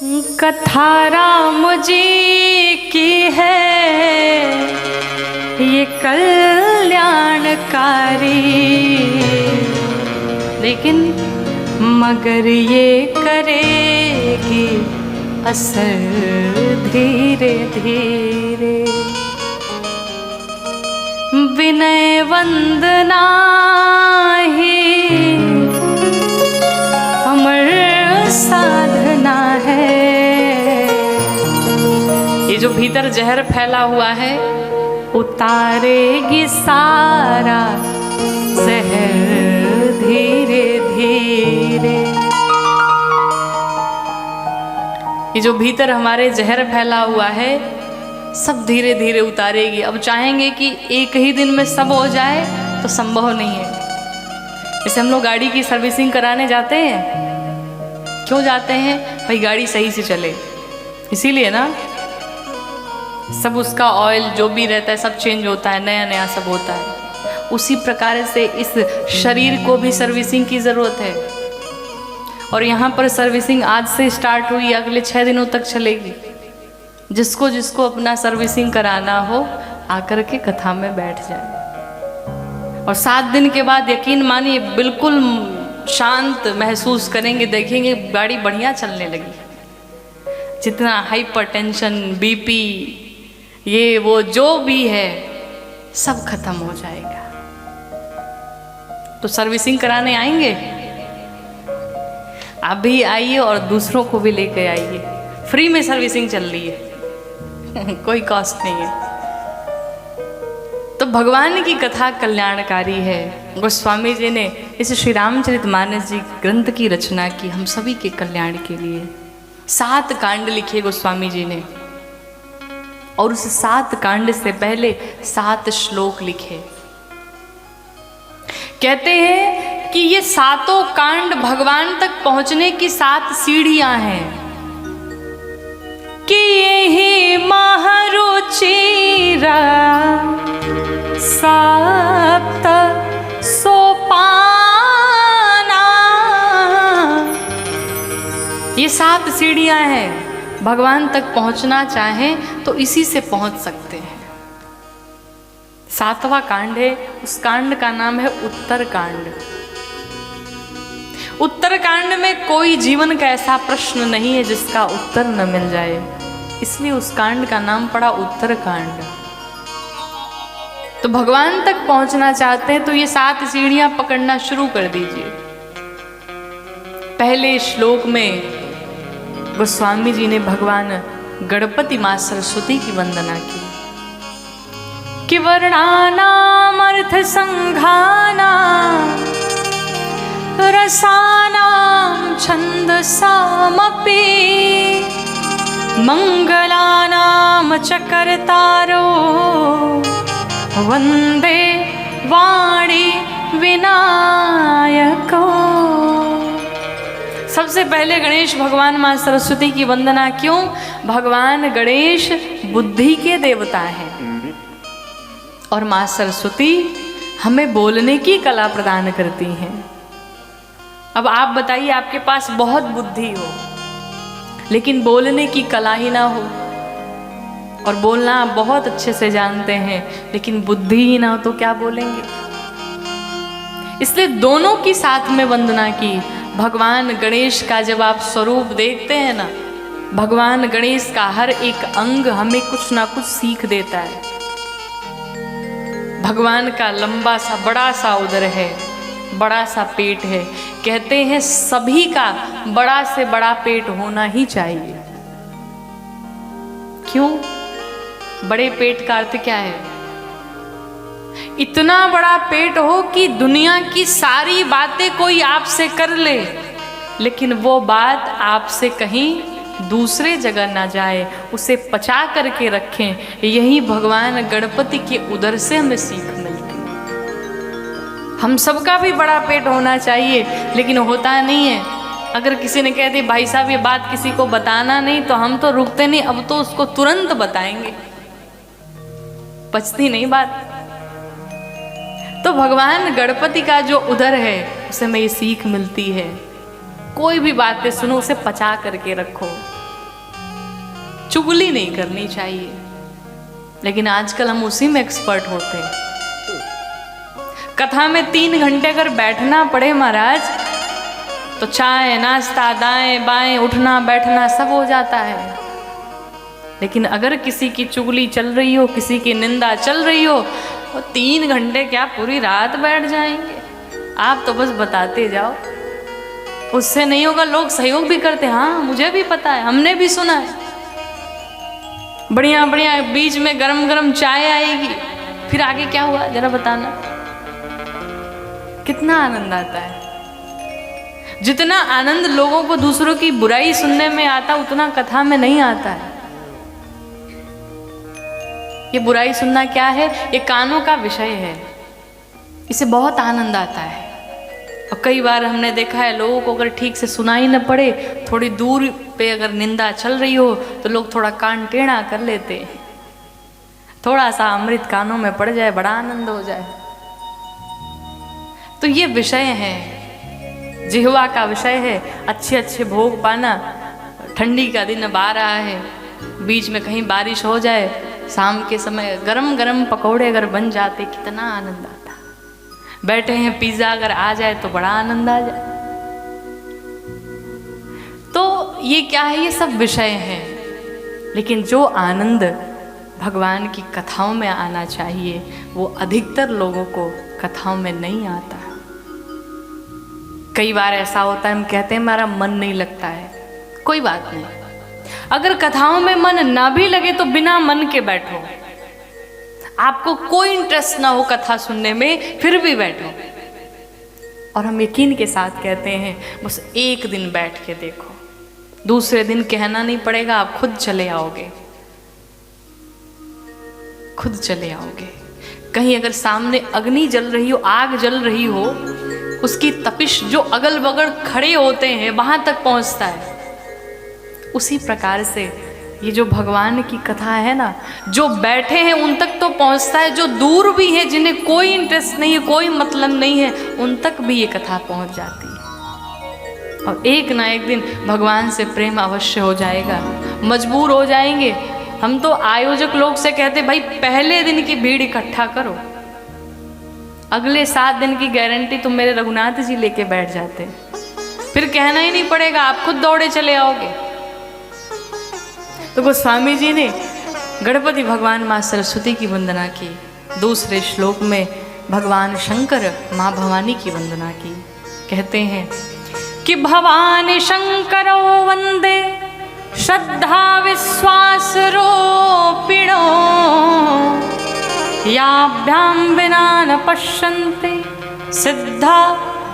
कथा राम जी की है ये कल्याणकारी, लेकिन मगर ये करेगी असर धीरे धीरे। विनय वंदना ही अमर साधना है। ये जो भीतर जहर फैला हुआ है उतारेगी सारा जहर धीरे धीरे। ये जो भीतर हमारे जहर फैला हुआ है सब धीरे धीरे उतारेगी। अब चाहेंगे कि एक ही दिन में सब हो जाए तो संभव नहीं है। जैसे हम लोग गाड़ी की सर्विसिंग कराने जाते हैं, क्यों जाते हैं भाई? गाड़ी सही से चले, इसीलिए ना। सब उसका ऑयल जो भी रहता है सब चेंज होता है, नया नया सब होता है। उसी प्रकार से इस शरीर को भी सर्विसिंग की ज़रूरत है। और यहाँ पर सर्विसिंग आज से स्टार्ट हुई, अगले 6 दिनों तक चलेगी। जिसको जिसको अपना सर्विसिंग कराना हो आकर के कथा में बैठ जाए। और 7 दिन के बाद यकीन मानिए बिल्कुल शांत महसूस करेंगे, देखेंगे गाड़ी बढ़िया चलने लगी। जितना हाइपरटेंशन, बीपी, ये वो जो भी है सब खत्म हो जाएगा। तो सर्विसिंग कराने आएंगे? आप भी आइए और दूसरों को भी लेके आइए। फ्री में सर्विसिंग चल रही है कोई कॉस्ट नहीं है। तो भगवान की कथा कल्याणकारी है। गोस्वामी जी ने इस श्री रामचरितमानस जी ग्रंथ की रचना की हम सभी के कल्याण के लिए। 7 कांड लिखे गोस्वामी जी ने, और उस 7 कांड से पहले 7 श्लोक लिखे। कहते हैं कि ये 7 कांड भगवान तक पहुंचने की 7 सीढ़ियां हैं। कि यही महारुचिरा सप्त सोपाना, ये 7 सीढ़ियां हैं। भगवान तक पहुंचना चाहें तो इसी से पहुंच सकते हैं। 7वां कांड है, उस कांड का नाम है उत्तर कांड। उत्तर कांड में कोई जीवन का ऐसा प्रश्न नहीं है जिसका उत्तर न मिल जाए, इसलिए उस कांड का नाम पड़ा उत्तर कांड। तो भगवान तक पहुंचना चाहते हैं तो ये 7 सीढ़ियां पकड़ना शुरू कर दीजिए। पहले श्लोक में गोस्वामी जी ने भगवान गणपति मां सरस्वती की वंदना की कि वर्णानाम अर्थ संघाना रसानाम छंदसामपि मंगलानाम च कर्तारो वंदे वाणी विनायको। सबसे पहले गणेश भगवान मां सरस्वती की वंदना क्यों? भगवान गणेश बुद्धि के देवता हैं और मां सरस्वती हमें बोलने की कला प्रदान करती हैं। अब आप बताइए, आपके पास बहुत बुद्धि हो लेकिन बोलने की कला ही ना हो, और बोलना आप बहुत अच्छे से जानते हैं लेकिन बुद्धि ही ना हो तो क्या बोलेंगे? इसलिए दोनों की साथ में वंदना की। भगवान गणेश का जब आप स्वरूप देखते हैं ना, भगवान गणेश का हर एक अंग हमें कुछ ना कुछ सीख देता है। भगवान का लंबा सा बड़ा सा उदर है, बड़ा सा पेट है। कहते हैं सभी का बड़ा से बड़ा पेट होना ही चाहिए। क्यों? बड़े पेट का अर्थ क्या है? इतना बड़ा पेट हो कि दुनिया की सारी बातें कोई आपसे कर ले लेकिन वो बात आपसे कहीं दूसरे जगह ना जाए, उसे पचा करके रखें। यही भगवान गणपति के उदर से हमें सीख मिलती है। हम सबका भी बड़ा पेट होना चाहिए लेकिन होता नहीं है। अगर किसी ने कह दी भाई साहब ये बात किसी को बताना नहीं, तो हम तो रुकते नहीं, अब तो उसको तुरंत बताएंगे, पचती नहीं बात। तो भगवान गणपति का जो उदर है उसे हमें ये सीख मिलती है, कोई भी बातें सुनो उसे पचा करके रखो। चुगली नहीं करनी चाहिए, लेकिन आजकल हम उसी में एक्सपर्ट होते हैं। कथा में 3 घंटे अगर बैठना पड़े महाराज, तो चाय नाश्ता दाएं बाएं उठना बैठना सब हो जाता है। लेकिन अगर किसी की चुगली चल रही हो, किसी की निंदा चल रही हो, तो 3 घंटे क्या पूरी रात बैठ जाएंगे। आप तो बस बताते जाओ, उससे नहीं होगा। लोग सहयोग भी करते, हाँ मुझे भी पता है, हमने भी सुना है। बढ़िया बढ़िया बीच में गरम गरम चाय आएगी, फिर आगे क्या हुआ जरा बताना। कितना आनंद आता है। जितना आनंद लोगों को दूसरों की बुराई सुनने में आता, उतना कथा में नहीं आता है। ये बुराई सुनना क्या है? ये कानों का विषय है, इसे बहुत आनंद आता है। और कई बार हमने देखा है लोगों को अगर ठीक से सुनाई न पड़े, थोड़ी दूर पे अगर निंदा चल रही हो, तो लोग थोड़ा कान टेढ़ा कर लेते हैं। थोड़ा सा अमृत कानों में पड़ जाए, बड़ा आनंद हो जाए। तो ये विषय है, जिह्वा का विषय है। अच्छे अच्छे भोग पाना। ठंडी का दिन अब आ रहा है, बीच में कहीं बारिश हो जाए, शाम के समय गरम गरम पकौड़े अगर बन जाते, कितना आनंद आता। बैठे हैं, पिज्जा अगर आ जाए तो बड़ा आनंद आ जाए। तो ये क्या है? ये सब विषय हैं। लेकिन जो आनंद भगवान की कथाओं में आना चाहिए, वो अधिकतर लोगों को कथाओं में नहीं आता। कई बार ऐसा होता है, हम कहते हैं हमारा मन नहीं लगता है। कोई बात नहीं, अगर कथाओं में मन ना भी लगे तो बिना मन के बैठो। आपको कोई इंटरेस्ट ना हो कथा सुनने में, फिर भी बैठो। और हम यकीन के साथ कहते हैं, बस एक दिन बैठ के देखो, दूसरे दिन कहना नहीं पड़ेगा, आप खुद चले आओगे, खुद चले आओगे। कहीं अगर सामने अग्नि जल रही हो, आग जल रही हो, उसकी तपिश जो अगल बगल खड़े होते हैं वहां तक पहुंचता है। उसी प्रकार से ये जो भगवान की कथा है ना, जो बैठे हैं उन तक तो पहुंचता है, जो दूर भी है, जिन्हें कोई इंटरेस्ट नहीं है, कोई मतलब नहीं है, उन तक भी ये कथा पहुंच जाती है। और एक ना एक दिन भगवान से प्रेम अवश्य हो जाएगा, मजबूर हो जाएंगे। हम तो आयोजक लोग से कहते, भाई पहले दिन की भीड़ इकट्ठा करो, अगले 7 दिन की गारंटी तुम मेरे रघुनाथ जी लेके बैठ जाते, फिर कहना ही नहीं पड़ेगा, आप खुद दौड़े चले आओगे। तो गोस्वामी जी ने गणपति भगवान माँ सरस्वती की वंदना की, दूसरे श्लोक में भगवान शंकर माँ भवानी की वंदना की। कहते हैं कि भवानी शंकरो वंदे श्रद्धा विश्वास रूपिणो, याभ्यां विना न पश्यन्ते सिद्धा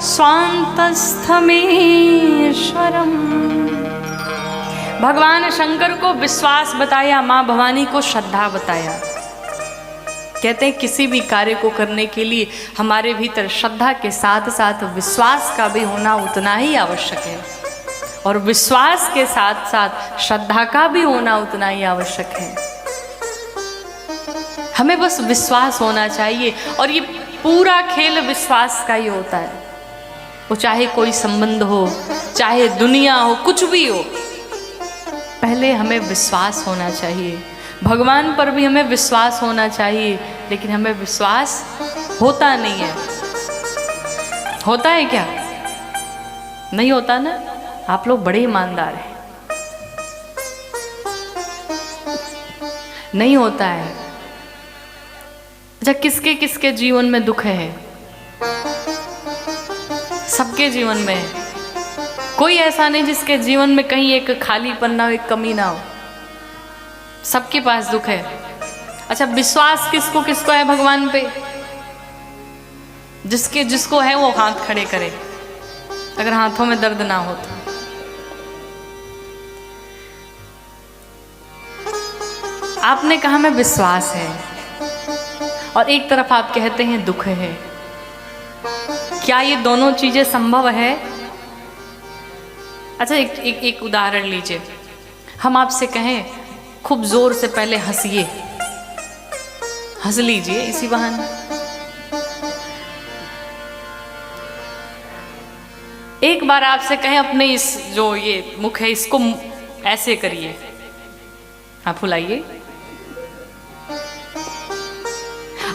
स्वान्तस्थमीश्वरम्। भगवान शंकर को विश्वास बताया, माँ भवानी को श्रद्धा बताया। कहते हैं किसी भी कार्य को करने के लिए हमारे भीतर श्रद्धा के साथ साथ विश्वास का भी होना उतना ही आवश्यक है, और विश्वास के साथ साथ श्रद्धा का भी होना उतना ही आवश्यक है। हमें बस विश्वास होना चाहिए, और ये पूरा खेल विश्वास का ही होता है। वो चाहे कोई संबंध हो, चाहे दुनिया हो, कुछ भी हो, पहले हमें विश्वास होना चाहिए। भगवान पर भी हमें विश्वास होना चाहिए, लेकिन हमें विश्वास होता नहीं है। होता है क्या? नहीं होता ना। आप लोग बड़े ईमानदार हैं। नहीं होता है। अच्छा, किसके किसके जीवन में दुख है? सबके जीवन में है। कोई ऐसा नहीं जिसके जीवन में कहीं एक खालीपन ना हो, एक कमी ना हो। सबके पास दुख है। अच्छा, विश्वास किसको किसको है भगवान पे? जिसको है वो हाथ खड़े करे, अगर हाथों में दर्द ना हो तो। आपने कहा में विश्वास है, और एक तरफ आप कहते हैं दुख है। क्या ये दोनों चीजें संभव है? अच्छा, एक उदाहरण लीजिए। हम आपसे कहें खूब जोर से पहले हंसिए, हंस लीजिए इसी बहाने। एक बार आपसे कहें अपने इस जो ये मुख है इसको ऐसे करिए, आप फुलाइए।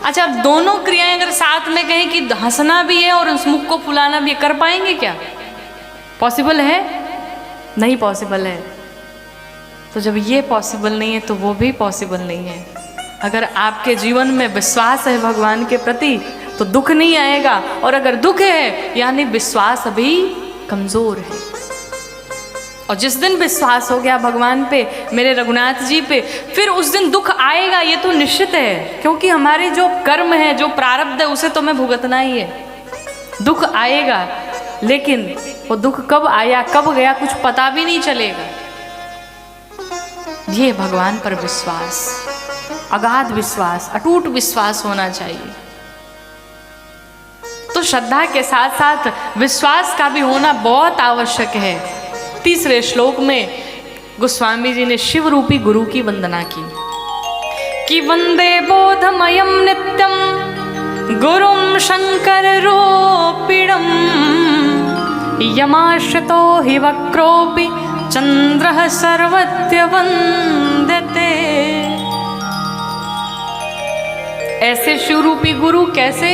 अच्छा, अब दोनों क्रियाएं अगर साथ में कहें कि हंसना भी है और उस मुख को फुलाना भी है, कर पाएंगे क्या? पॉसिबल है? नहीं पॉसिबल है। तो जब ये पॉसिबल नहीं है तो वो भी पॉसिबल नहीं है। अगर आपके जीवन में विश्वास है भगवान के प्रति तो दुख नहीं आएगा, और अगर दुख है यानी विश्वास अभी कमजोर है। और जिस दिन विश्वास हो गया भगवान पे, मेरे रघुनाथ जी पे, फिर उस दिन दुख आएगा, ये तो निश्चित है। क्योंकि हमारे जो कर्म है, जो प्रारब्ध है, उसे तो हमें भुगतना ही है। दुख आएगा, लेकिन वो दुख कब आया कब गया कुछ पता भी नहीं चलेगा। ये भगवान पर विश्वास, अगाध विश्वास, अटूट विश्वास होना चाहिए। तो श्रद्धा के साथ साथ विश्वास का भी होना बहुत आवश्यक है। तीसरे श्लोक में गोस्वामी जी ने शिव रूपी गुरु की वंदना की कि वंदे बोधमयम नित्यम गुरुम शंकर रूपिणम यमाश्रितो हि वक्रोपि चंद्रः सर्वत्र वंदते। ऐसे शिवरूपी गुरु कैसे?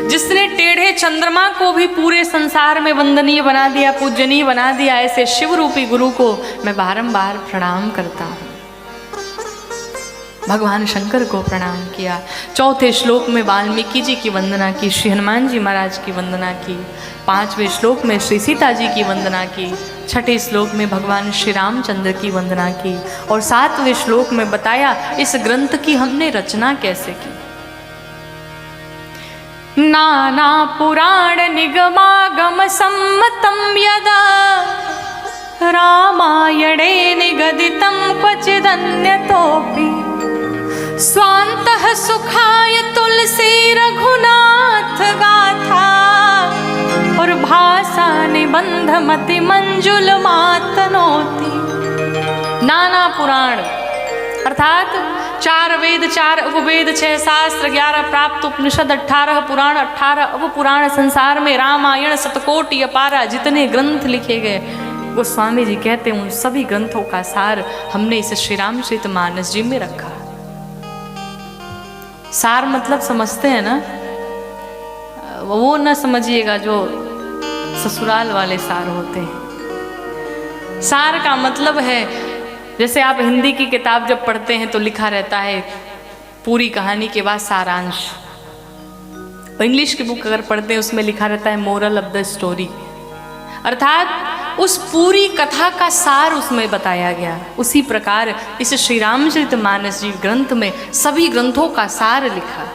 जिसने टेढ़े चंद्रमा को भी पूरे संसार में वंदनीय बना दिया, पूजनीय बना दिया। ऐसे शिवरूपी गुरु को मैं बारंबार प्रणाम करता हूँ। भगवान शंकर को प्रणाम किया। चौथे श्लोक में वाल्मीकि जी की वंदना की, श्री हनुमान जी महाराज की वंदना की। पांचवें श्लोक में श्री सीता जी की वंदना की। छठे श्लोक में भगवान श्री रामचंद्र की वंदना की। और सातवें श्लोक में बताया इस ग्रंथ की हमने रचना कैसे की। नाना पुराण निगमागम सम्मतम यदा रामायणे निगदितं क्वचिदन्यतोऽपि स्वान्तः सुखाय तुलसी रघुनाथ गाथा और भाषा निबंध मति मंजुल मातनोति। नाना पुराण अर्थात 4 वेद, 4 उपवेद, 6 शास्त्र, 11 प्राप्त उपनिषद, 18 पुराण, 18 उपपुराण, संसार में रामायण, शतकोटि अपारा जितने ग्रंथ लिखे गए, गोस्वामी जी कहते हैं उन सभी ग्रंथों का सार हमने इस श्री रामचरितमानस जी में रखा। सार मतलब समझते हैं ना, वो न समझिएगा जो ससुराल वाले सार होते हैं। सार का मतलब है, जैसे आप हिंदी की किताब जब पढ़ते हैं तो लिखा रहता है पूरी कहानी के बाद सारांश। इंग्लिश की बुक अगर पढ़ते हैं उसमें लिखा रहता है मोरल ऑफ द स्टोरी, अर्थात उस पूरी कथा का सार उसमें बताया गया। उसी प्रकार इस श्री रामचरितमानस जी ग्रंथ में सभी ग्रंथों का सार लिखा।